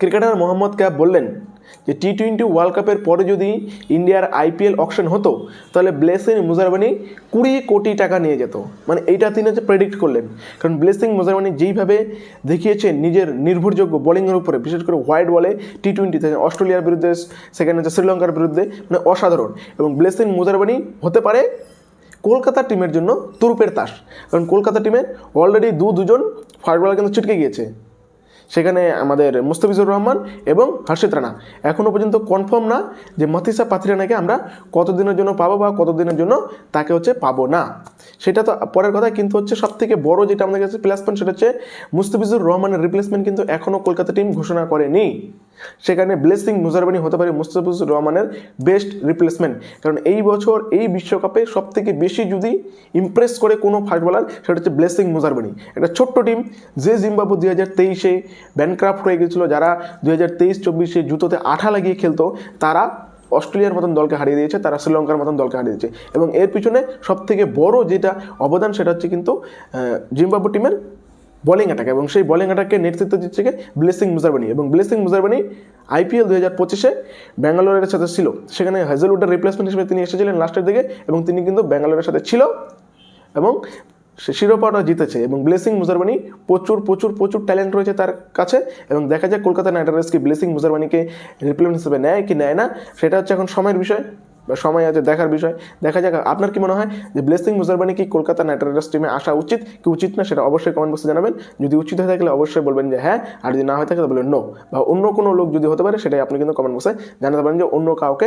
Cricketer Mohammad cap বললেন যে টি-20 world কাপের পরে যদি ইন্ডিয়ার আইপিএল অকশন হতো তাহলে ব্লেসিং মুজারবানি 20 কোটি টাকা নিয়ে যেত। মানে এইটা তিনি হচ্ছে প্রেডিক্ট করলেন, কারণ ব্লেসিং মুজারবানি যেইভাবে দেখিয়েছে নিজের নির্ভরযোগ্য বোলিংয়ের উপরে, বিশেষ করে হোয়াইট বলে টি-20তে অস্ট্রেলিয়ার বিরুদ্ধে, সেখানে হচ্ছে শ্রীলঙ্কার বিরুদ্ধে, মানে অসাধারণ। এবং ব্লেসিং মুজারবানি হতে পারে কলকাতা টিমের জন্য তুরুপের তাস, কারণ কলকাতা টিমে অলরেডি দুজন ফাস্ট বলার কিন্তু ছিটকে গিয়েছে। সেখানে আমাদের মুস্তাফিজুর রহমান এবং হর্ষিত রানা। এখনও পর্যন্ত কনফার্ম না যে মাথিসা পাথিরানাকে আমরা কতদিনের জন্য পাবো বা কতদিনের জন্য তাকে হচ্ছে পাবো না, সেটা তো পরের কথা। কিন্তু হচ্ছে সবথেকে বড় যেটা আমাদের কাছে প্লাস পয়েন্ট, সেটা হচ্ছে মুস্তাফিজুর রহমানের রিপ্লেসমেন্ট কিন্তু এখনও কলকাতা টিম ঘোষণা করেনি। সেখানে ব্লেসিং মুজারবানি হতে পারে মুস্তাফিজুর রহমানের বেস্ট রিপ্লেসমেন্ট, কারণ এই বছর এই বিশ্বকাপে সবথেকে বেশি যদি ইমপ্রেস করে কোনো ফাস্ট বলার, সেটা হচ্ছে ব্লেসিং মুজারবানি। একটা ছোট্ট টিম যে জিম্বাবু 2023-এ ব্যানক্রাফট হয়ে গেছিলো, যারা 2023-24 জুতোতে আঠা লাগিয়ে খেলতো, তারা অস্ট্রেলিয়ার মতন দলকে হারিয়ে দিয়েছে, তারা শ্রীলঙ্কার মতন দলকে হারিয়ে দিয়েছে। এবং এর পিছনে সবথেকে বড় যেটা অবদান, সেটা হচ্ছে কিন্তু জিম্বাবু টিমের বোলিং অ্যাটাক, এবং সেই বোলিং অ্যাটাককে নেতৃত্ব দিচ্ছে ব্লেসিং মুজারবানি। এবং ব্লেসিং মুজারবানি আইপিএল 2025-এ ব্যাঙ্গালোরের সাথে ছিল, সেখানে হ্যাজেলউডের রিপ্লেসমেন্ট হিসেবে তিনি এসেছিলেন লাস্টের দিকে, এবং তিনি কিন্তু ব্যাঙ্গালোরের সাথে ছিল এবং সে শিরোপাটা জিতেছে। এবং ব্লেসিং মুজারবানি প্রচুর প্রচুর প্রচুর ট্যালেন্ট রয়েছে তার কাছে, এবং দেখা যায় কলকাতা নাইট রাইডার্স কি ব্লেসিং মুজারবানিকে রিপ্লেসমেন্ট হিসেবে নেয় কি নেয় না, সেটা হচ্ছে এখন সময়ের বিষয় বা সময় আছে দেখার বিষয়। দেখা যাক আপনার কি মনে হয় যে ব্লেসিং মুজারবানি কি কলকাতা নাইট রাইডার্স টিমে আসা উচিত কি উচিত না, সেটা অবশ্যই কমেন্ট বক্সে জানাবেন। যদি উচিত হয়ে থাকলে অবশ্যই বলবেন যে হ্যাঁ, আর যদি না হয়ে থাকে তাহলে বলবেন নো, বা অন্য কোনো লোক যদি হতে পারে সেটাই আপনি কিন্তু কমেন্ট বক্সে জানাতে পারেন যে অন্য কাউকে